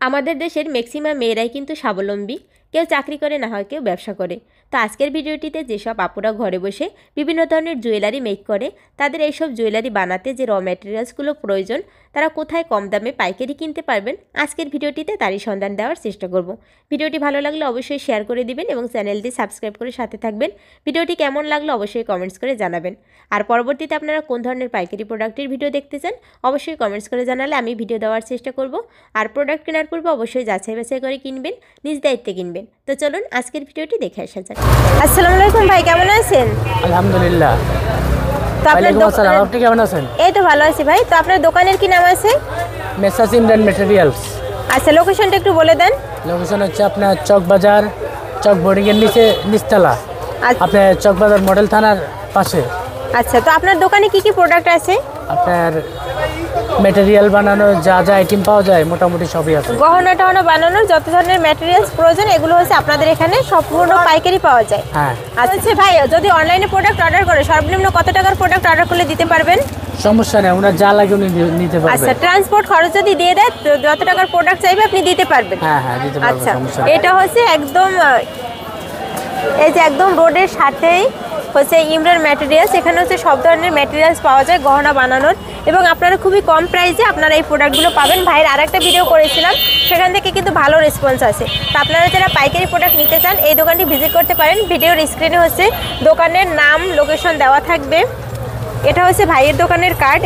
আমাদের দেশের ম্যাক্সিমাম মেয়েরাই কিন্তু স্বাবলম্বী, কেউ চাকরি করে না হয় কেউ ব্যবসা করে। তো আজকের ভিডিওটিতে যেসব আপুরা ঘরে বসে বিভিন্ন ধরনের জুয়েলারি মেক করে, তাদের এইসব জুয়েলারি বানাতে যে র ম্যাটেরিয়ালসগুলো প্রয়োজন, তারা কোথায় কম দামে পাইকারি কিনতে পারবেন, আজকের ভিডিওটিতে তারই সন্ধান দেওয়ার চেষ্টা করব। ভিডিওটি ভালো লাগলে অবশ্যই শেয়ার করে দিবেন এবং চ্যানেলটি সাবস্ক্রাইব করে সাথে থাকবেন। ভিডিওটি কেমন লাগলো অবশ্যই কমেন্টস করে জানাবেন। আর পরবর্তীতে আপনারা কোন ধরনের পাইকারি প্রোডাক্টের ভিডিও দেখতে চান অবশ্যই কমেন্টস করে জানালে আমি ভিডিও দেওয়ার চেষ্টা করব। আর প্রোডাক্ট কেনার পূর্বে অবশ্যই যাচাই বাছাই করে কিনবেন, নিজ দায়িত্বে কিনবেন। তো চলুন আজকের ভিডিওটি দেখে আসা যাক। আসসালামু আলাইকুম ভাই, কেমন আছেন? আলহামদুলিল্লাহ। তো আপনি কেমন আছেন? এই তো ভালো আছি ভাই। তো আপনার দোকানের কি নাম আছে? Messrs Imran materials. আচ্ছা, লোকেশনটা একটু বলে দেন। লোকেশন হচ্ছে আপনার চক বাজার, চক বোর্ডিংয়ের নিচে নিচতলা, আপনার চক বাজার মডেল থানার পাশে। আচ্ছা, তো আপনার দোকানে কি কি প্রোডাক্ট আছে? আপনার ম্যাটেরিয়াল বানানো যা যা আইটেম পাওয়া যায় মোটামুটি সবই আছে। গহনা টহনা বানানোর যত ধরনের ম্যাটেরিয়ালস প্রয়োজন এগুলো হচ্ছে আপনাদের এখানে সম্পূর্ণ পাইকারি পাওয়া যায়। হ্যাঁ। আচ্ছা ভাই, যদি অনলাইনে প্রোডাক্ট অর্ডার করে সর্বনিম্ন কত টাকার প্রোডাক্ট অর্ডার করলে দিতে পারবেন? সমস্যা নেই, ওনার যা লাগে উনি নিতে পারবেন। আচ্ছা, ট্রান্সপোর্ট খরচ যদি দিয়ে দেয় যত টাকার প্রোডাক্ট চাইবে আপনি দিতে পারবেন? হ্যাঁ হ্যাঁ দিতে পারবেন। আচ্ছা, সমস্যা নেই। এটা হচ্ছে একদম এই যে একদম রোডের সাথেই হচ্ছে ইমরান ম্যাটেরিয়ালস। এখানে হচ্ছে সব ধরনের ম্যাটেরিয়ালস পাওয়া যায় গহনা বানানোর, এবং আপনারা খুবই কম প্রাইসে আপনারা এই প্রোডাক্টগুলো পাবেন। ভাইয়ের আরেকটা ভিডিও করেছিলাম, সেখান থেকে কিন্তু ভালো রেসপন্স আছে। তো আপনারা যারা পাইকারি প্রোডাক্ট নিতে চান এই দোকানটি ভিজিট করতে পারেন। ভিডিওর স্ক্রিনে হচ্ছে দোকানের নাম, লোকেশন দেওয়া থাকবে। এটা হচ্ছে ভাইয়ের দোকানের কার্ড,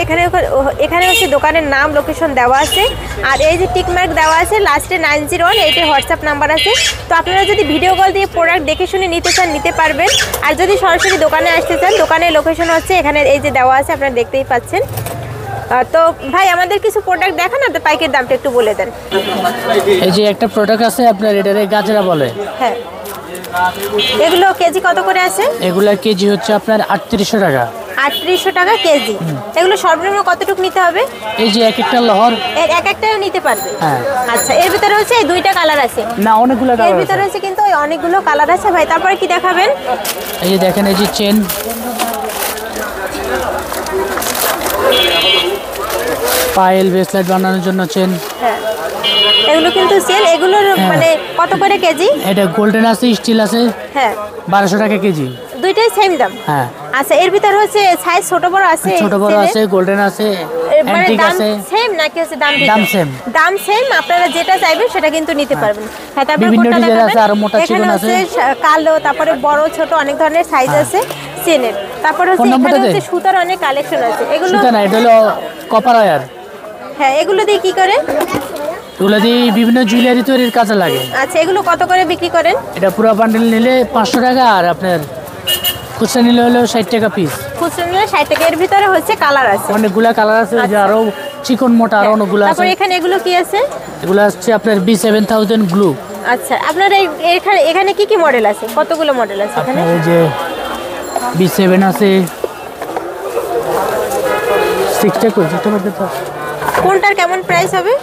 এখানে হচ্ছে দোকানের নাম, লোকেশন দেওয়া আছে। আর এই যে টিকমার্ক দেওয়া আছে লাস্টে 901, এইটি হোয়াটসঅ্যাপ নাম্বার আছে। তো আপনারা যদি ভিডিও কল দিয়ে প্রোডাক্ট দেখে শুনে নিতে চান নিতে পারবেন। আর যদি সরাসরি দোকানে আসতে চান, দোকানের লোকেশন হচ্ছে এখানে এই যে দেওয়া আছে, আপনারা দেখতেই পাচ্ছেন। তো ভাই আমাদের কিছু প্রোডাক্ট দেখান, আর পাইকারি দামটা একটু বলে দেন। এই যে একটা প্রোডাক্ট আছে আপনার, এটারে গাজরা বলে। হ্যাঁ, এগুলো কেজি কত করে আছে? এগুলা কেজি হচ্ছে আপনার 3800 টাকা। 3800 টাকা কেজি। এগুলো সর্বনিম্ন কতটুকু নিতে হবে? এই যে এক একটা লহর এক একটাও নিতে পারবে? হ্যাঁ। আচ্ছা, এর ভিতরে হচ্ছে এই দুইটা কালার আছে না, অনেকগুলো কালার এর আছে। ভিতরে হচ্ছে কিন্তু অনেকগুলো কালার আছে ভাই। তারপরে কি দেখাবেন? এই যে দেখেন, এই যে চেন, পায়েল ব্রেসলেট বানানোর জন্য চেন। হ্যাঁ, এগুলো কিন্তু সেল। এগুলোর মানে কত করে কেজি? এটা গোল্ডেন আছে, স্টিল আছে। হ্যাঁ, 1200 টাকা কেজি। দুইটাই সেম দাম? হ্যাঁ। আচ্ছা, এর ভিতরে হচ্ছে সাইজ ছোট বড় আছে? ছোট বড় আছে, গোল্ডেন আছে, মানে অ্যান্টিক দাম আছে। সেম নাকি হচ্ছে দাম সেম? দাম সেম, আপনারা যেটা চাইবেন সেটা কিন্তু নিতে পারবেন। হ্যাঁ, তারপরে বিভিন্ন কোনটা ডিজাইন দেখাবেন? আছে, আর মোটা এখানে চিকন হচ্ছে আছে, কালো, তারপরে বড় ছোট অনেক ধরনের সাইজ আছে চেনের। তারপরে হচ্ছে এখানে হচ্ছে সুতার অনেক কালেকশন আছে। এগুলো সুতা না, এটা হলো কপার ওয়্যার। হ্যাঁ, এগুলো দিয়ে কি করে? এগুলো দিয়ে বিভিন্ন জুয়েলারি তৈরির কাজে লাগে। আচ্ছা, এগুলো কত করে বিক্রি করেন? এটা পুরো বান্ডেল নিলে 500 টাকা, আর আপনার খুচরা নিলে হলো 60 টাকা পিস। খুচরা নিলে 60 টাকা। এর ভিতরে হচ্ছে কালার আছে, অনেকগুলা কালার আছে, যে আরো চিকন মোটা আরো অনেকগুলো আছে। তারপর এখানে এগুলো কি আছে? এগুলো হচ্ছে আপনার B7000 গ্লু। আচ্ছা, আপনার এখানে কি কি মডেল আছে? কতগুলো মডেল আছে এখানে? এই যে B7 আছে, 6 টাকা কোনটার কেমন প্রাইস হবে?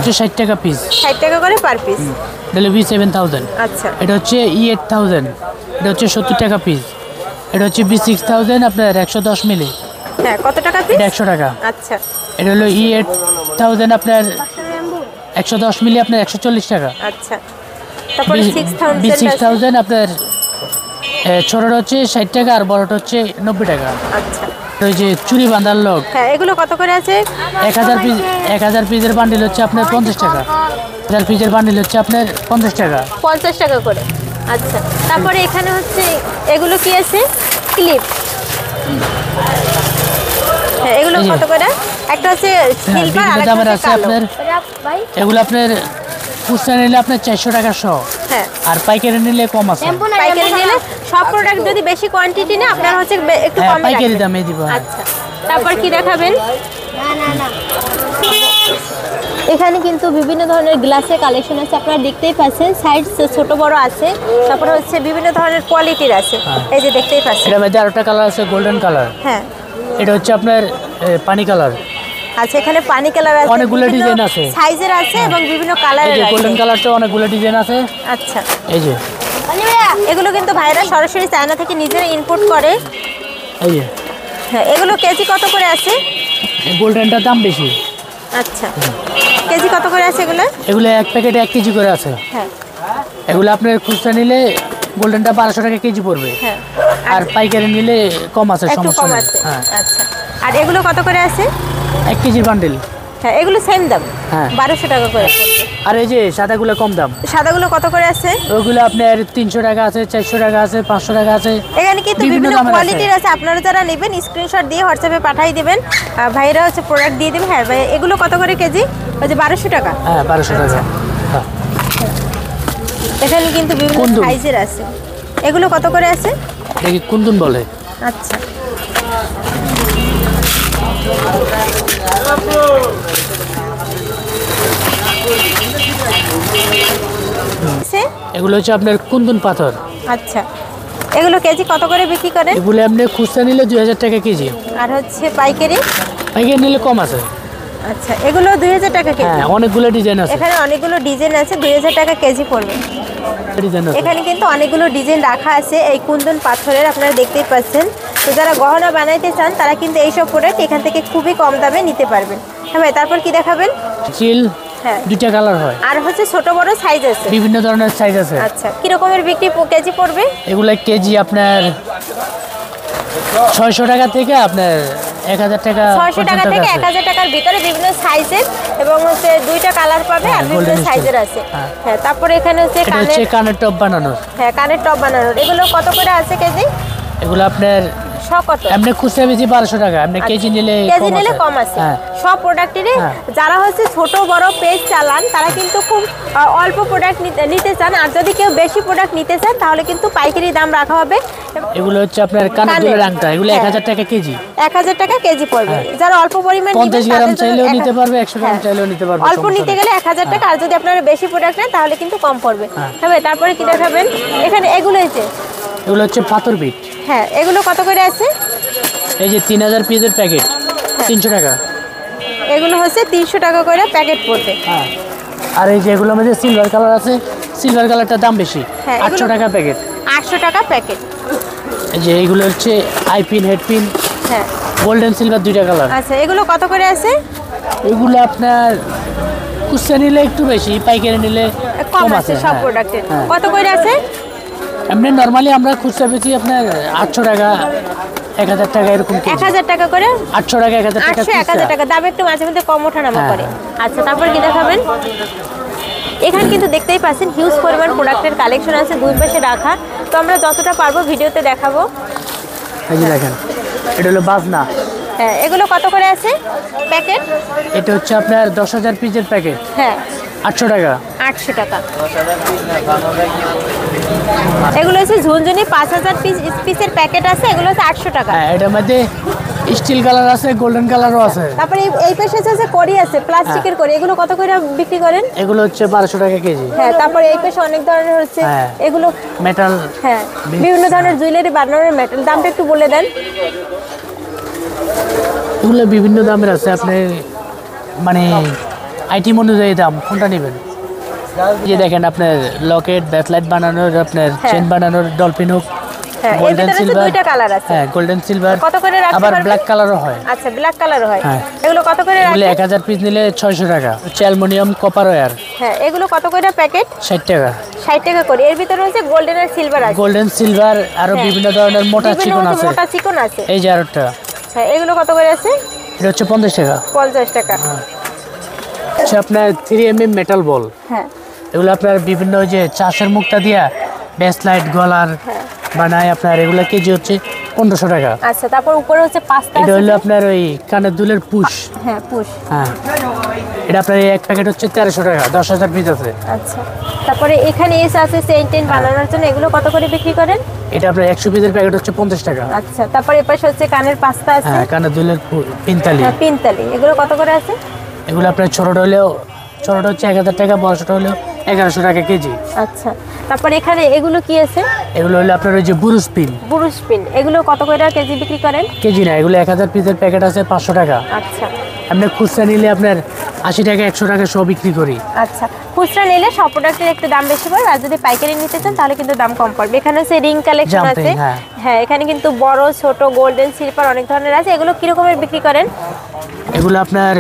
60 টাকা পিস। 60 টাকা করে পার পিস। এটা B7000। আচ্ছা, এটা হচ্ছে E8000, এটা হচ্ছে 70 টাকা পিস। এটা হচ্ছে B6000 আপনার 110 মিলি। হ্যাঁ, কত টাকা পিস? এটা 100 টাকা। আচ্ছা, এটা হলো E8000 আপনার 110 মিলি আপনার 140 টাকা। আচ্ছা, তারপরে B6000 আপনার ছোটটা হচ্ছে 60 টাকা, আর বড়টা হচ্ছে 90 টাকা। আচ্ছা, ওই যে চুরি বাঁধার লোক, হ্যাঁ, এগুলো কত করে আছে? 1000 পিসের বান্ডিল হচ্ছে আপনার 50 টাকা। 1000 পিসের বান্ডিল হচ্ছে আপনার 50 টাকা। 50 টাকা করে। আচ্ছা, তারপরে এখানে হচ্ছে এগুলো কি আছে? ক্লিপ। হ্যাঁ, এগুলো কত করে? একটা হচ্ছে সিলভার আর একটা হচ্ছে কালো। এগুলো আপনার খুচরা নিলে আপনার 400 টাকা সহ। হ্যাঁ, আর পাইকারি নিলে কম আছে। পাইকারি নিলে সব প্রোডাক্ট যদি বেশি কোয়ান্টিটি নেয় আপনারা হচ্ছে একটু কমে পাইকারি রাখবেন। দামে দিব। আচ্ছা, তারপর কি দেখাবেন? এখানে কিন্তু বিভিন্ন ধরনের গ্লাসের কালেকশন আছে, আপনারা দেখতেই পাচ্ছেন। সাইজ ছোট বড় আছে, তারপরে হচ্ছে বিভিন্ন ধরনের কোয়ালিটির আছে। এই যে দেখতেই পাচ্ছেন। এটা মধ্যে আরেকটা কালার আছে, গোল্ডেন কালার। হ্যাঁ, এটা হচ্ছে আপনার পানি কালার। আচ্ছা, এখানে পানি কালার আছে, অনেকগুলো ডিজাইন আছে, সাইজের আছে এবং বিভিন্ন কালারের আছে। গোল্ডেন কালারটা অনেকগুলো ডিজাইন আছে। আচ্ছা, এই যে এগুলো কিন্তু ভাইরা সরাসরি চায়না থেকে নিজেরা ইম্পোর্ট করে। এই যে হ্যাঁ, এগুলো কেজি কত করে আছে? গোল্ডেনটার দাম বেশি। আচ্ছা, কেজি কত করে আছে এগুলো? এগুলো এক প্যাকেটে 1 কেজি করে আছে। হ্যাঁ এগুলো আপনার খুচরা নিলে গোল্ডেনটা 1200 টাকা কেজি পড়বে। হ্যাঁ আর পাইকারি নিলে কম আছে, একটু সমস্যা কম নেই। আছে। হ্যাঁ আচ্ছা, আর এগুলো কত করে আছে? 1 কেজির বান্ডেল। হ্যাঁ এগুলো সেম দাম, হ্যাঁ 1200 টাকা করে পড়বে। আর এই যে সাদাগুলো কম দাম, সাদাগুলো কত করে আছে? ওগুলো আপনার 300 টাকা আছে, 400 টাকা আছে, 500 টাকা আছে। এখানে কিন্তু বিভিন্ন দামের কোয়ালিটির আছে, আপনারা যারা নেবেন স্ক্রিনশট দিয়ে হোয়াটসঅ্যাপে পাঠিয়ে দিবেন, ভাইরা হচ্ছে প্রোডাক্ট দিয়ে দেবে। হ্যাঁ ভাই, এগুলো কত করে কেজি? ওই যে 1200 টাকা। হ্যাঁ 1200 টাকা। হ্যাঁ এখানে কিন্তু বিভিন্ন কুন্দন। সাইজের আছে। এগুলো কত করে আছে? দেখি কুন্দন বলে। আচ্ছা, এগুলো হচ্ছে আপনার কুন্দন পাথর। আচ্ছা, এগুলো কেজি কত করে বিক্রি করেন? এগুলো আপনি খুচরা নিলে 2000 টাকা কেজি, আর হচ্ছে পাইকারি? পাইকারি নিলে কম আছে। আচ্ছা, এগুলো 2000 টাকা কেজি। হ্যাঁ অনেকগুলো ডিজাইন আছে। এখানে অনেকগুলো ডিজাইন আছে, 2000 টাকা কেজি পড়বে। ডিজাইন আছে। এখানে কিন্তু অনেকগুলো ডিজাইন রাখা আছে এই কুন্দন পাথরের, আপনারা দেখতেই পাচ্ছেন। তো যারা গহনা বানাইতে চান তারা কিন্তু এইসব প্রোডাক্ট এখান থেকে খুবই কম দামে নিতে পারবেন। হ্যাঁ ভাই, তারপর কি দেখাবেন? চিল হ্যাঁ, 2টা কালার হয়, আর হচ্ছে ছোট বড় সাইজ আছে, বিভিন্ন ধরনের সাইজ আছে। আচ্ছা, কি রকমের বিক্রি কেজি পড়বে? এগুলো কেজি আপনার 600 টাকা থেকে আপনার 1000 টাকা 600 টাকা পর্যন্ত থেকে আছে। 1000 টাকার ভিতরে বিভিন্ন সাইজের, এবং হচ্ছে 2টা কালার পাবে আর বিভিন্ন golden সাইজের style। আছে। হ্যাঁ। হ্যাঁ, তারপরে এখানে হচ্ছে এটা হচ্ছে কানের টপ বানানোর। হ্যাঁ কানের টপ বানানোর। এগুলো কত করে আছে কেজি? এগুলো আপনার কত? এমনি খুচরা বেশি 1200 টাকা, আপনি কেজি নিলে কম আছে। হ্যাঁ সব প্রোডাক্টেরই হ্যাঁ। যারা হচ্ছে ছোট বড় পেজ চালান তারা কিন্তু খুব অল্প প্রোডাক্ট নিতে চান, আর যদি কেউ বেশি প্রোডাক্ট নিতে চান তাহলে কিন্তু পাইকারি দাম রাখা হবে। এগুলো হচ্ছে আপনার কানের দুলের আংটা, এগুলো 1000 টাকা কেজি। 1000 টাকা কেজি পড়বে। যারা অল্প পরিমাণ 50 গ্রাম চাইলেও নিতে পারবে, 100 গ্রাম চাইলেও নিতে পারবে। অল্প নিতে গেলে 1000 টাকা, আর যদি আপনারা বেশি প্রোডাক্ট নেন তাহলে কিন্তু কম পড়বে। হ্যাঁ, তারপরে কি দেখাবেন? এখানে এগুলো এগুলো হচ্ছে পাথর বিট। হ্যাঁ, এগুলো কত করে আছে? এই যে 3000 পিসের প্যাকেট 300 টাকা। এগুলো হচ্ছে 300 টাকা করে প্যাকেট পড়বে। হ্যাঁ, আর এই যে এগুলোর মধ্যে সিলভার কালার আছে, সিলভার কালারটার দাম বেশি, হ্যাঁ, 800 টাকা প্যাকেট। 800 টাকা প্যাকেট। এই যে এইগুলো হচ্ছে আই পিন, হেড পিন, হ্যাঁ, গোল্ডেন সিলভার 2টা কালার। আচ্ছা, এগুলো কত করে আছে? এগুলো আপনার খুচরা নিলে একটু বেশি, পাইকারি নিলে কম আছে সব হ্যাঁ। প্রোডাক্টের। হ্যাঁ। কত করে আছে? এমনি নরমালি আমরা খুচরা বেশি আপনার 800 টাকা, 1000 টাকা এরকম কেজি। 1000 টাকা করে? 800 টাকা, 1000 টাকা 800 1000 খুচরা। টাকা দাম একটু মাঝে মধ্যে কম ওঠানামা হ্যাঁ। করে। আচ্ছা, তারপর কি দেখাবেন? এখানে কিন্তু দেখতেই পাচ্ছেন হিউজ পরিমাণ প্রোডাক্টের কালেকশন আছে দুই পাশে রাখা। তো আমরা যতটা পারবো ভিডিওতে দেখাবো। এই যে দেখেন, এটা হলো বাজনা। হ্যাঁ, এগুলো কত করে আছে প্যাকেট? এটা হচ্ছে আপনার 10,000 পিসের প্যাকেট, হ্যাঁ 800 টাকা। 800 টাকা। এগুলো হচ্ছে ঝুনঝুনি 5000 পিসের প্যাকেট আছে, এগুলো হচ্ছে 800 টাকা। হ্যাঁ, এটার মধ্যে স্টিল কালার আছে, গোল্ডেন কালারও আছে। তারপরে এই পাশে হচ্ছে কড়ি আছে, প্লাস্টিকের কড়ি। এগুলো কত করে বিক্রি করেন? এগুলো হচ্ছে 1200 টাকা কেজি। হ্যাঁ, তারপরে এই পাশে অনেক ধরনের হচ্ছে হ্যাঁ। এগুলো। মেটাল। হ্যাঁ, বিভিন্ন ধরনের জুয়েলারি বানানোর মেটাল। দামটা একটু বলে দেন। এগুলো বিভিন্ন দামের আছে, আপনি মানে আইটেম অনুযায়ী দাম, কোনটা নেবেন? যে দেখেন আপনার লকেট, ব্যাকলাইট বানানোর, আপনার চেন বানানোর, ডলফিন হুক, হ্যাঁ, এর গোল্ডেন ভিতরে হচ্ছে সিলভার। দুইটা কালার আছে। হ্যাঁ, গোল্ডেন সিলভার। কত করে রাখতে আবার পারবেন? ব্ল্যাক কালারও হয়। আচ্ছা, ব্ল্যাক কালারও হয়। হ্যাঁ। এগুলো কত করে এগুলো রাখেন? 1000 পিস নিলে 600 টাকা। হচ্ছে অ্যালুমিনিয়াম, কপার ওয়্যার। হ্যাঁ, এগুলো কত করে প্যাকেট? 60 টাকা। 60 টাকা করে। এর ভিতরে হচ্ছে গোল্ডেন আর সিলভার আছে। গোল্ডেন সিলভার আরো হ্যাঁ। বিভিন্ন ধরনের মোটা বিভিন্ন চিকন আছে। মোটা চিকন আছে। এই যে আরেকটা, হ্যাঁ, এগুলো কত করে আছে? এটা হচ্ছে 50 টাকা। 50 টাকা। হচ্ছে আপনার 3mm মেটাল বল। হ্যাঁ, এগুলো আপনার বিভিন্ন ওই যে চাষের মুখটা দিয়া ব্যাসলাইট গলার বানায় আপনার, এগুলো কেজি হচ্ছে 1500 টাকা। আচ্ছা, তারপর উপরে হচ্ছে পাঁচটা এটা আছে। হলো আপনার ওই কানের দুলের পুশ। হ্যাঁ, পুশ। হ্যাঁ, এটা আপনার এক প্যাকেট হচ্ছে 1300 টাকা, 10,000 পিস আছে। আচ্ছা, তারপরে এখানে এসে আছে চেইন বানানোর জন্য। এগুলো কত করে বিক্রি করেন? এটা আপনার 100 পিসের প্যাকেট হচ্ছে 50 টাকা। আচ্ছা, তারপরে এপাশে হচ্ছে কানের পাঁচটা আছে। হ্যাঁ, কানের দুলের পিনতালি। হ্যাঁ, পিনতালি। এগুলো কত করে আছে? এগুলো আপনার ছোটটা হলেও, ছোটটা হচ্ছে 1000 টাকা, বড়টা হলেও 1100 টাকা কেজি। আচ্ছা, তারপরে এখানে এগুলো কি আছে? এগুলো হলো আপনার ওই যে বুরুস পিন। বুরুশ পিন। এগুলো কত করে কেজি বিক্রি করেন? কেজি না, এগুলো 1000 পিসের প্যাকেট আছে 500 টাকা। আচ্ছা, আপনি খুচরা নিলে আপনার 80 টাকা, 100 টাকা সব বিক্রি করি। আচ্ছা, খুচরা নিলে সব প্রোডাক্টের একটু দাম বেশি পড়বে, আর যদি পাইকারি নিতে চান তাহলে কিন্তু দাম কম পড়বে। এখানে হচ্ছে রিং কালেকশন Jumping, আছে। হ্যাঁ। হ্যাঁ, এখানে কিন্তু বড় ছোট গোল্ডেন সিলভার অনেক ধরনের আছে। এগুলো কি রকমের বিক্রি করেন? এগুলো আপনার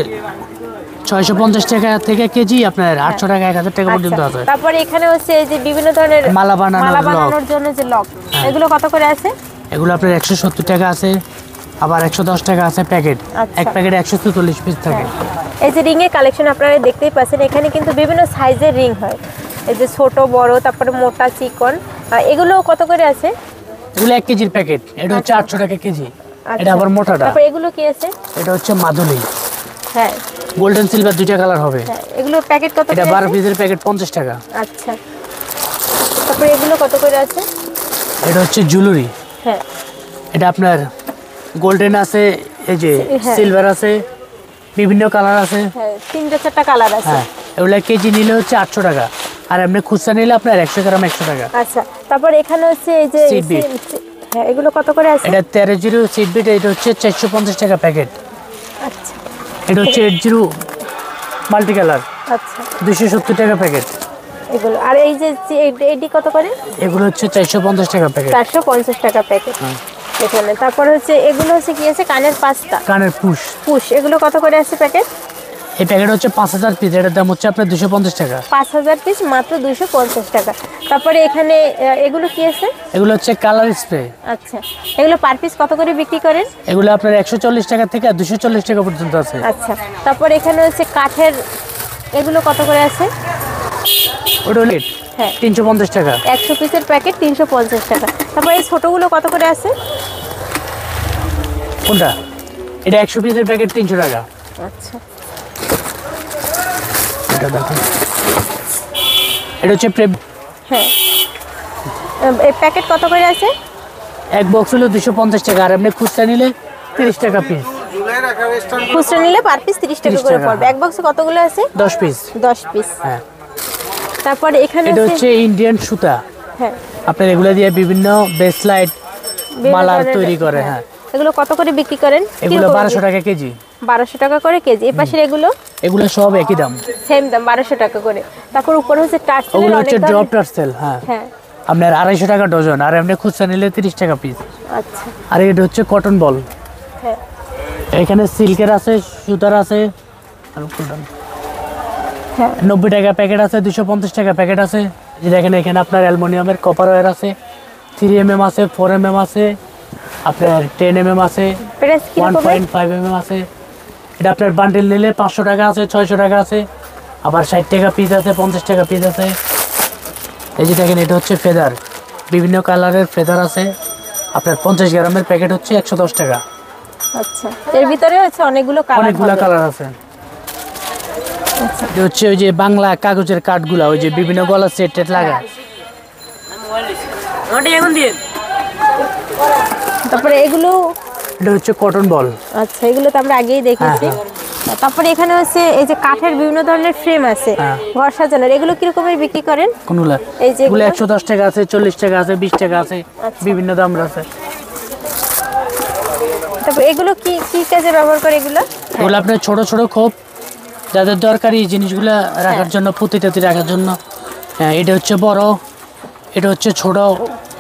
650 টাকা থেকে কেজি, আপনার 800 টাকা 1000 টাকা পর্যন্ত আছে। তারপরে এখানে হচ্ছে এই যে বিভিন্ন ধরনের মালা বানানোর জন্য যে লক, এগুলো কত করে আছে? এগুলো আপনার 170 টাকা আছে, আবার 110 টাকা আছে প্যাকেট। এক প্যাকেটে 144 পিস থাকে। এই যে রিং এর কালেকশন আপনারা দেখতেই পাচ্ছেন, এখানে কিন্তু বিভিন্ন সাইজের রিং হয়, এই যে ছোট বড়, তারপরে মোটা চিকন, এগুলো কত করে আছে? এগুলো 1 কেজির প্যাকেট, এটা হচ্ছে 800 টাকা কেজি। এটা আবার মোটাটা। তারপর এগুলো কি আছে? এটা হচ্ছে মাদুলি, হ্যাঁ গোল্ডেন সিলভার দুইটা কালার হবে। হ্যাঁ, এগুলো প্যাকেট কত? এটা 12 পিসের প্যাকেট 50 টাকা। আচ্ছা, তারপরে এগুলো কত করে আছে? এটা হচ্ছে জুয়েলারি। হ্যাঁ, এটা আপনার গোল্ডেন আছে, এই যে সিলভার আছে, বিভিন্ন কালার আছে। হ্যাঁ, 3-4টা কালার আছে। হ্যাঁ, এগুলো কেজি নিলে হচ্ছে 800 টাকা, আর এমনি খুচরা নিলে আপনার 100 গ্রাম 100 টাকা। আচ্ছা, তারপর এখানে হচ্ছে এই যে হ্যাঁ, এগুলো কত করে আছে? এটা 13 সিট বিট, এটা হচ্ছে 450 টাকা প্যাকেট। আচ্ছা, এটা হচ্ছে 80 মাল্টি কালার, আচ্ছা 270 টাকা প্যাকেট। এগুলো আর এই যে এডি কত করে? এগুলো হচ্ছে 450 টাকা প্যাকেট। 450 টাকা প্যাকেট এখানে। তারপর হচ্ছে এগুলো হচ্ছে কি আছে? কানের পাস্তা, কানের পুশ, এগুলো কত করে আছে প্যাকেট? এই প্যাকেট হচ্ছে 5000 পিস, এটার দাম হচ্ছে আপনার 250 টাকা। 5000 পিস মাত্র 250 টাকা। তারপরে এখানে এগুলো কি আছে? এগুলো হচ্ছে কালার স্প্রে। আচ্ছা, এগুলো পার পিস কত করে বিক্রি করেন? এগুলো আপনার 140 টাকা থেকে 240 টাকা পর্যন্ত আছে। আচ্ছা, তারপর এখানে হচ্ছে কাঠের, এগুলো কত করে আছে? ওটা লেট, হ্যাঁ 350 টাকা। 100 পিসের প্যাকেট 350 টাকা। তারপর এই ছোটগুলো কত করে আছে? কোনটা? এটা 100 পিসের প্যাকেট 300 টাকা। আচ্ছা, এটা দেখুন, এটা হচ্ছে হ্যাঁ এই প্যাকেট কত করে আছে? এক বক্স হলো 250 টাকা, আর এমনি খুচরা নিলে 30 টাকা পিস। খুচরা নিলে পার পিস 30 টাকা 30 করে টাকা। পড়বে। এক বক্সে কতগুলো আছে? 10 পিস। 10 পিস। হ্যাঁ, তারপর এখানে এটা হচ্ছে ইন্ডিয়ান সুতা। হ্যাঁ, আপনার এগুলো দিয়ে বিভিন্ন বেসলাইট বিভিন্ন মালার ধরনের- তৈরি করে। হ্যাঁ, এগুলো কত করে বিক্রি করেন? এগুলো কিরকম 1200 টাকা কেজি। 1200 টাকা করে কেজি। এই পাশের এগুলো এগুলো সব একই দাম, সেম দাম 1200 টাকা করে। তারপর উপরে হচ্ছে টার্সেলের ওগুলো অনেক হচ্ছে ধরনের- ড্রপ টার্সেল। হ্যাঁ, হ্যাঁ আপনার 250 টাকা ডজন, আর এমনি খুচরা নিলে 30 টাকা পিস। আচ্ছা, আর এটা হচ্ছে কটন বল। হ্যাঁ এখানে সিল্কের আছে, সুতার আছে। হ্যাঁ 90 টাকা প্যাকেট আছে, 250 টাকা প্যাকেট আছে। এই দেখেন এখানে আপনার অ্যালুমিনিয়ামের কপার ওয়্যার আছে, 3mm আছে, 4mm আছে, আপনার 10mm আছে, প্রাইস কি রকম? 1.5mm আছে। এটা আপনার বান্ডেল নিলে 500 টাকা আছে, 600 টাকা আছে, আবার 60 টাকা পিস আছে, 50 টাকা পিস আছে। এই যে দেখেন, এটা হচ্ছে ফেদার, বিভিন্ন কালারের ফেদার আছে। আপনার 50 গ্রামের প্যাকেট হচ্ছে 110 টাকা। আচ্ছা, এর ভিতরে হচ্ছে অনেকগুলো কালার। অনেকগুলা কালার আছে। এটা হচ্ছে ওই যে বাংলা কাগজের কাঠগুলা, ওই যে বিভিন্ন গলা সেট টেট লাগা। তারপরে এগুলো, এটা হচ্ছে কটন বল। আচ্ছা এগুলো তো আমরা আগেই দেখেছি। তারপরে এখানে হচ্ছে এই যে কাঠের বিভিন্ন ধরনের ফ্রেম আছে হ্যাঁ। ঘর সাজানোর, এগুলো কিরকমের বিক্রি করেন? কোনগুলা? এই যে এগুলো 110 টাকা আছে, 40 টাকা আছে, 20 টাকা আছে, আচ্ছা। বিভিন্ন দামের আছে। তারপর এগুলো কি কি কাজে ব্যবহার করে এগুলো? এগুলো আপনার ছোট ছোট খোপ, যাদের দরকারি জিনিসগুলো রাখার জন্য, পুঁতি টাতি রাখার জন্য। হ্যাঁ, এটা হচ্ছে বড়, এটা হচ্ছে ছোট।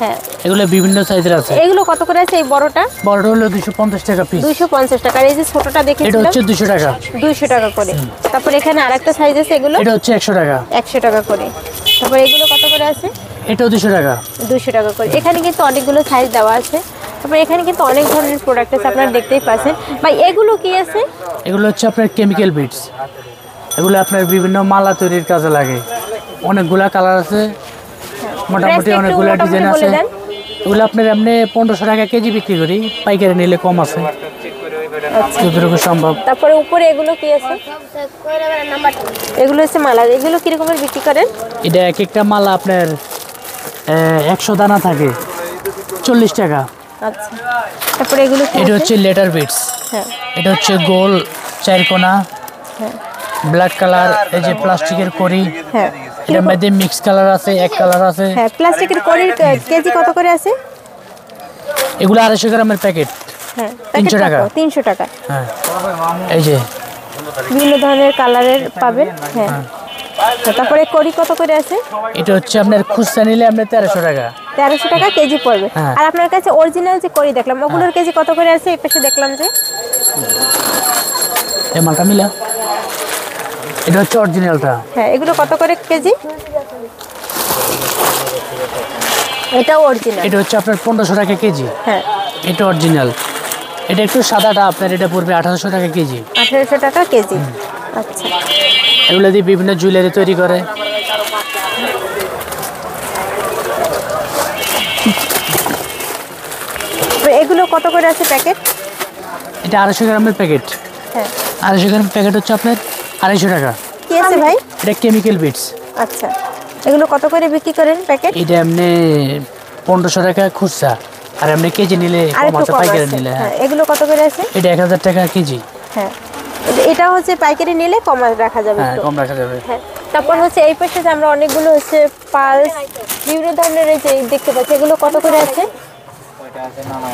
হ্যাঁ, এগুলো বিভিন্ন সাইজের আছে। এগুলো কত করে আছে? এই বড়টা বড়টা হলো 250 টাকা পিস, 250 টাকা। আর এই যে ছোটটা এটা দেখেছিলাম হচ্ছে 200 টাকা। 200 টাকা করে। তারপর এখানে আরেকটা সাইজ আছে, এগুলো এটা হচ্ছে 100 টাকা। 100 টাকা করে। তারপর এগুলো কত করে আছে? এটাও 200 টাকা। 200 টাকা করে। এখানে কিন্তু অনেকগুলো সাইজ দেওয়া আছে। তারপর এখানে কিন্তু অনেক ধরনের প্রোডাক্ট আছে, আপনারা দেখতেই পাচ্ছেন। ভাই এগুলো কি আছে? এগুলো হচ্ছে আপনার কেমিক্যাল বিটস। এগুলো আপনার বিভিন্ন মালা তৈরির কাজে লাগে। অনেকগুলা কালার আছে, মোটামুটি Price টা একটু অনেকগুলা মোটামুটি ডিজাইন বলে আছে। দেন। এগুলো আপনার এমনি 1500 টাকা কেজি বিক্রি করি, পাইকারি নিলে কম আছে, যতটুকু সম্ভব। তারপরে উপরে এগুলো কি আছে? এগুলো হচ্ছে মালা, এগুলো কি রকমের বিক্রি করেন? এটা এক একটা মালা আপনার 100 দানা থাকে, 40 টাকা। আচ্ছা, তারপরে এগুলো কি এটা আছে? হচ্ছে লেটার বিটস। হ্যাঁ এটা হচ্ছে গোল 4 কোনা, হ্যাঁ ব্ল্যাক কালার, এই যে প্লাস্টিকের কড়ি। হ্যাঁ এটার মধ্যে মিক্স কালার আছে, এক কালার আছে। হ্যাঁ প্লাস্টিকের কড়ির কেজি কত করে আছে? এগুলো 250 গ্রামের প্যাকেট। হ্যাঁ 300 টাকা। 300 টাকা। হ্যাঁ, এই যে বিভিন্ন ধরনের কালারের পাবেন। হ্যাঁ তারপরে কড়ি কত করে আছে? এটা হচ্ছে আপনার খুচরা নিলে আপনার 1300 টাকা। 1300 টাকা কেজি পড়বে। হ্যাঁ। আর আপনার কাছে অরিজিনাল যে কড়ি দেখলাম, ওগুলোর কেজি কত করে আছে? এই পাশে দেখলাম যে এই মালটা মিলা এটা হচ্ছে অরিজিনালটা। হ্যাঁ, এগুলো কত করে কেজি? এটাও অরিজিনাল। এটা হচ্ছে আপনার 1500 টাকা কেজি। হ্যাঁ, এটা অরিজিনাল। এটা একটু সাদাটা আপনার এটা পড়বে 1800 টাকা কেজি। 1800 টাকা কেজি। আচ্ছা, এগুলো দিয়ে বিভিন্ন জুয়েলারি তৈরি করে। তো এগুলো কত করে আছে প্যাকেট? এটা 250 গ্রামের প্যাকেট। হ্যাঁ, 250 গ্রামের প্যাকেট হচ্ছে আপনার 250 টাকা। কি আছে ভাই? এটা কেমিক্যাল বিটস। আচ্ছা, এগুলো কত করে বিক্রি করেন প্যাকেট? এটা এমনি 1500 টাকা খুচরা, আর এমনি কেজি নিলে আর কম একটু আছে, কম পাইকারি আছে। নিলে। হ্যাঁ, হ্যাঁ, এগুলো কত করে আছে? এটা 1000 টাকা কেজি। হ্যাঁ, এটা হচ্ছে পাইকারি নিলে কম রাখা যাবে হ্যাঁ, একটু। কম রাখা যাবে। হ্যাঁ, তারপর হচ্ছে এই পাশে যে আমরা অনেকগুলো হচ্ছে পালস বিভিন্ন ধরনের এই যে দেখতে পাচ্ছি, এগুলো কত করে আছে?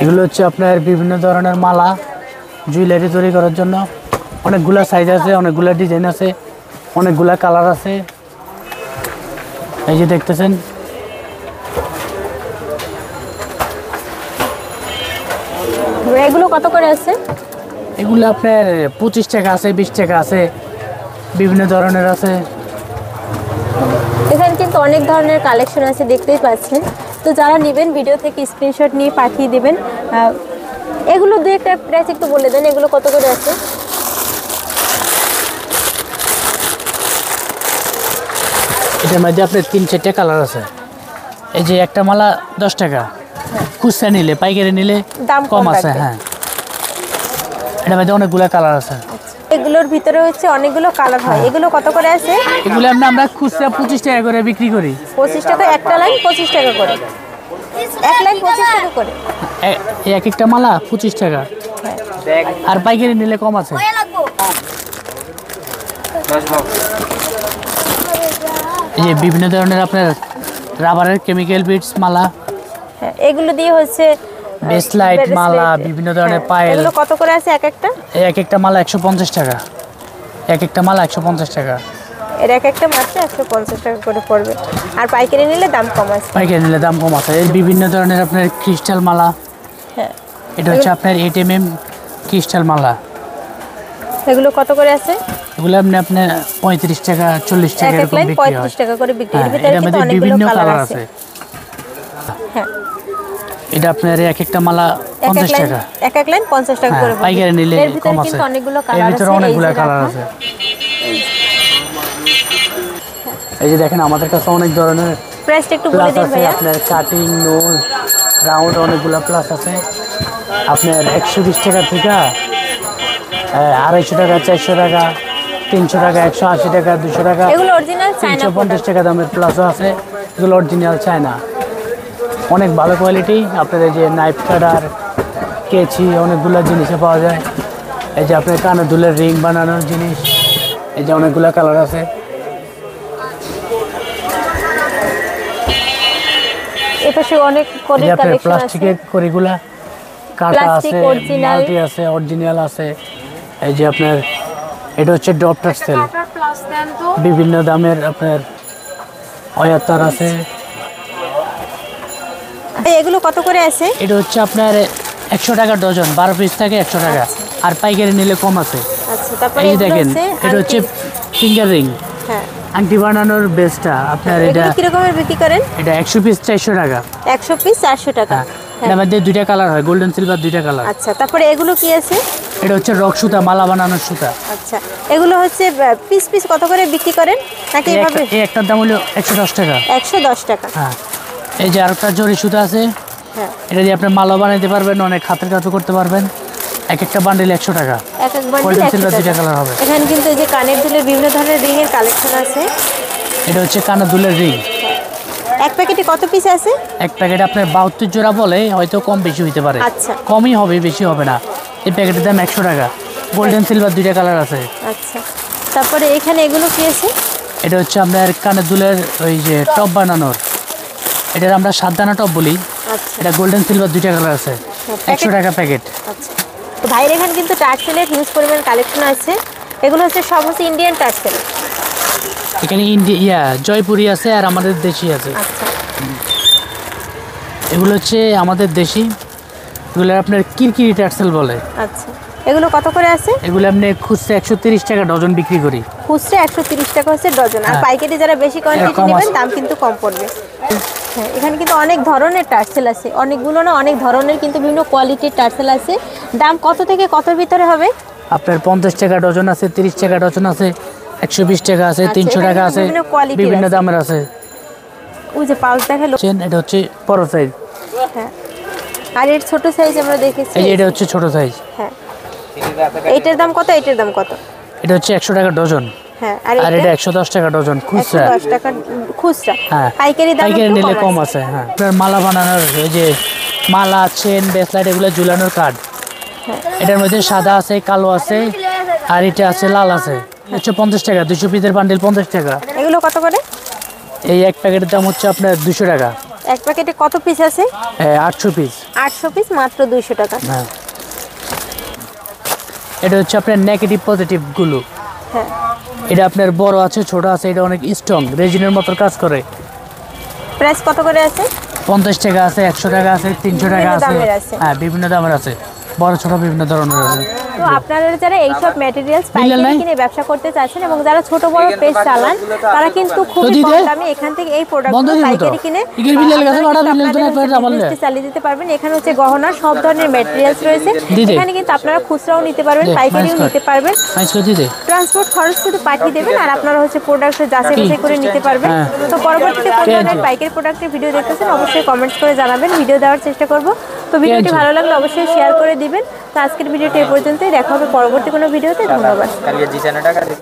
এগুলো হচ্ছে আপনার বিভিন্ন ধরনের মালা জুয়েলারি তৈরি করার জন্য। অনেকগুলা সাইজ আছে, অনেকগুলা ডিজাইন আছে, অনেকগুলা কালার আছে। এই যে দেখতেছেন, এগুলো কত করে আছে? এগুলো আপনার 25 টাকা আছে, 20 টাকা আছে, বিভিন্ন ধরনের আছে। এখানে কিন্তু অনেক ধরনের কালেকশন আছে, দেখতেই পাচ্ছেন। তো যারা নেবেন ভিডিও থেকে স্ক্রিনশট নিয়ে পাঠিয়ে দেবেন। এগুলো দু একটা প্রাইস একটু বলে দেন, এগুলো কত করে আছে? এটার মধ্যে আপনার 3-4টা কালার আছে। এই যে একটা মালা 10 টাকা, খুচরা নিলে পাইকারি নিলে দাম কম কম আছে। রাখবে। হ্যাঁ, এটার মধ্যে অনেকগুলা কালার আছে। এগুলোর ভিতরে হচ্ছে অনেকগুলো কালার হয়। এগুলো কত করে আছে? এগুলো আমরা খুচরা 25 টাকা করে বিক্রি করি। 25 টাকা একটা লাইন, 25 টাকা করে এক লাইন, 25 টাকা করে। এক একটা মালা 25 টাকা, আর পাইকারি নিলে কম আছে। এই যে বিভিন্ন ধরনের আপনার রাবারের কেমিক্যাল বিটস মালা, হ্যাঁ, এগুলো দিয়ে হচ্ছে ব্রেসলাইট মালা, bracelet, বিভিন্ন ধরনের হ্যাঁ, পায়েল। এগুলো কত করে আছে এক একটা? এক একটা মালা 150 টাকা। এক একটা মালা 150 টাকা। এর এক একটা মাত্র 150 টাকা করে পড়বে, আর পাইকারি নিলে দাম কম আছে। পাইকারি নিলে দাম কম আছে। এই বিভিন্ন ধরনের আপনার ক্রিস্টাল মালা। হ্যাঁ, এটা হচ্ছে আপনার 8mm ক্রিস্টাল মালা। এগুলো কত করে আছে? এগুলো আপনার 35 টাকা 40 টাকা এক এক এরকম লাইন বিক্রি হয়। 35 টাকা করে বিক্রি। হ্যাঁ, এর ভিতরে এটার কিন্তু মধ্যে অনেকগুলো বিভিন্ন কালার কালার আছে। আছে। হ্যাঁ, এটা আপনার এক একটা মালা এক 50 লাইন টাকা। এক এক লাইন 50 টাকা হ্যাঁ, করে পড়বে। পাইকারি নিলে এর ভিতরে কম আছে। কিন্তু অনেকগুলো এর কালার আছে। ভিতরে অনেকগুলো কালার আছে। এই যে দেখেন, আমাদের কাছে অনেক ধরনের প্রাইসটা একটু বলে প্লাস দিন আছে। ভাইয়া। আপনার কাটিং, নোজ, রাউন্ড অনেকগুলো প্লাস আছে। আপনার 120 টাকা থেকে 250 টাকা, 400 টাকা, 300 টাকা, 180 টাকা, 200 টাকা, এগুলো অরিজিনাল চায়না 350 টাকা দামের প্লাসও আছে। এগুলো অরিজিনাল চায়না, অনেক ভালো কোয়ালিটি। আপনার এই যে নাইফ কাটার, কেচি, অনেকগুলো জিনিসে পাওয়া যায়। এই যে আপনার কানের দুলের রিং বানানোর জিনিস, এই যে অনেকগুলো কালার আছে। এপাশে অনেক এই কোডের যে আপনার কালেকশন আছে। প্লাস্টিকের কড়িগুলা কাটা প্লাস্টিক, আছে, original। মাল্টি আছে, অরিজিনাল আছে। এই যে আপনার এটা হচ্ছে ডট টাক্সেল, বিভিন্ন দামের আপনার অয়াতার আছে। এগুলো কত করে আছে? এটা হচ্ছে আপনার 100 টাকা ডজন, 12 পিস থাকে 100 টাকা, আর পাইকারি নিলে কম আছে। আচ্ছা, তারপরে এই যে এগুলো দেখেন, হচ্ছে এটা হচ্ছে ফিঙ্গার রিং, হ্যাঁ, আংটি বানানোর বেসটা আপনার। এটা এগুলো কি রকমের বিক্রি করেন? এটা 100 পিস 400 টাকা। 100 পিস 400 টাকা। হ্যাঁ, এটার মধ্যে দুইটা কালার হয়, গোল্ডেন সিলভার, দুইটা কালার। আচ্ছা, তারপরে এগুলো কি আছে? এটা হচ্ছে রক সুতা, মালা বানানোর সুতা। আচ্ছা, এগুলো হচ্ছে পিস পিস কত করে বিক্রি করেন নাকি এভাবে? এই একটার দাম হলো 110 টাকা। 110 টাকা। হ্যাঁ, এই যে আরেকটা জরি সুতা আছে, হ্যাঁ, এটা দিয়ে আপনি মালা বানাইতে পারবেন, অনেক হাতের কাজ করতে পারবেন। এক একটা বান্ডিল 100 টাকা। এক এক বান্ডিল গোল্ডেন 100 সিলভার দুইটা টাকা। কালার হবে। এখানে কিন্তু এই যে কানের দুলের বিভিন্ন ধরনের রিং এর কালেকশন আছে। এটা হচ্ছে কানের দুলের রিং। এক প্যাকেটে কত পিস আছে? এক প্যাকেট আপনার 72 জোড়া বলে, হয়তো কম বেশি হইতে পারে। আচ্ছা। কমই হবে, বেশি হবে না। এই প্যাকেটের দাম 100 টাকা। গোল্ডেন সিলভার দুইটা কালার আছে। আচ্ছা, তারপরে এখানে এগুলো কি আছে? এটা হচ্ছে আপনার কানের দুলের ওই যে টপ বানানোর, এটার আমরা 7 দানা টপ বলি। আচ্ছা, এটা গোল্ডেন সিলভার দুইটা কালার আছে, 100 টাকা প্যাকেট। আচ্ছা, তো ভাইয়ের এখানে কিন্তু টার্সেলের হিউজ পরিমাণ কালেকশন আছে। এগুলো হচ্ছে সব হচ্ছে ইন্ডিয়ান টার্সেল। এখানে ইন্ডিয়া জয়পুরি আছে, আর আমাদের দেশি আছে। আচ্ছা, এগুলো হচ্ছে আমাদের দেশি, এগুলো আপনার কিরকিরি টার্সেল বলে। আচ্ছা, এগুলো কত করে আছে? এগুলো আপনি খুচরা 130 টাকা ডজন বিক্রি করি। খুচরা 130 টাকা হচ্ছে ডজন, আর হ্যাঁ। পাইকারি যারা বেশি কোয়ান্টিটি কম নেবেন আছে। দাম কিন্তু কম পড়বে। হ্যাঁ, এখানে কিন্তু অনেক ধরনের টার্সেল আছে, অনেকগুলো না অনেক ধরনের কিন্তু বিভিন্ন কোয়ালিটির টার্সেল আছে। দাম কত থেকে কতর ভিতরে হবে? আপনার 50 টাকা ডজন আছে, 30 টাকা ডজন আছে, 120 টাকা আছে, আচ্ছা, 300 এখানে টাকা কিন্তু আছে, বিভিন্ন কোয়ালিটির বিভিন্ন আছে। দামের আছে। ওই যে পাউচ দেখালো। এটা হচ্ছে বড় সাইজ, হ্যাঁ, আর এর ছোট সাইজ আমরা দেখেছি। এই যে এটা হচ্ছে ছোট সাইজ। হ্যাঁ, এইটার দাম কত? এইটার দাম কত? এটা হচ্ছে 100 টাকা ডজন, হ্যাঁ, আর আর এটা 110 টাকা ডজন খুচরা। 110 টাকা খুচরা। হ্যাঁ, পাইকারি দাম পাইকারি একটু নিলে কম আছে। হ্যাঁ, আপনার মালা বানানোর এই যে মালা, চেন, ব্রেসলেট এগুলো ঝুলানোর কার্ড, এটার মধ্যে সাদা আছে, কালো আছে, আর এটা আছে লাল আছে। হচ্ছে 50 টাকা, 200 পিসের বান্ডিল 50 টাকা। এগুলো কত করে? এই এক প্যাকেটের দাম হচ্ছে আপনার 200 টাকা। এক প্যাকেটে কত পিস আছে? 800 পিস। 800 পিস, মাত্র 200 টাকা। হ্যাঁ, এটা হচ্ছে আপনার নেগেটিভ পজিটিভ গুলো। হ্যাঁ, এটা আপনার বড় আছে, ছোট আছে, এটা অনেক স্ট্রং, রেজিনের মতো কাজ করে। প্রাইস কত করে আছে? 50 টাকা আছে, 100 টাকা আছে, 300 টাকা বিভিন্ন আছে। দামের আছে। হ্যাঁ, বিভিন্ন দামের আছে, বড় ছোট বিভিন্ন ধরনের আছে। তো আপনারা যারা এইসব ম্যাটেরিয়ালস বিল্লাল পাইকারি নাই? কিনে ব্যবসা করতে চাচ্ছেন এবং যারা ছোট বড় পেজ চালান, তারা কিন্তু খুবই যদি কম দেয়? দামে এখান থেকে এই বন্ধ প্রোডাক্টগুলো দিয়ে দিবো তো। পাইকারি কিনে এগুলো বিল্লাল কাছে আপনারা পাঠাবো, কিন্তু বিল্লাল তো আপনাদের একবার বললে। business চালিয়ে দিতে পারবেন। এখানে হচ্ছে গহনার সব ধরনের ম্যাটেরিয়ালস রয়েছে। দিদি। এখানে কিন্তু আপনারা খুচরাও নিতে পারবেন, দে, পাইকারিও মাইনাস কর। নিতে পারবেন। মাইস করে দিতে। ট্রান্সপোর্ট খরচ শুধু পাঠিয়ে দেবেন, আর আপনারা হচ্ছে প্রোডাক্ট যাচাই বাছাই করে নিতে পারবেন। হ্যাঁ। তো পরবর্তীতে কোন কে ধরনের আনছো? পাইকারি প্রোডাক্টের ভিডিও দেখতেছেন অবশ্যই কমেন্টস করে জানাবেন, ভিডিও দেওয়ার চেষ্টা করব। তো ভিডিওটি আনছো? ভালো লাগলে অবশ্যই শেয়ার করে দিবেন। তো আজকের ভিডিওটি এই পর্যন্তই, দেখা হবে পরবর্তী কোনো ভিডিওতে। ধন্যবাদ।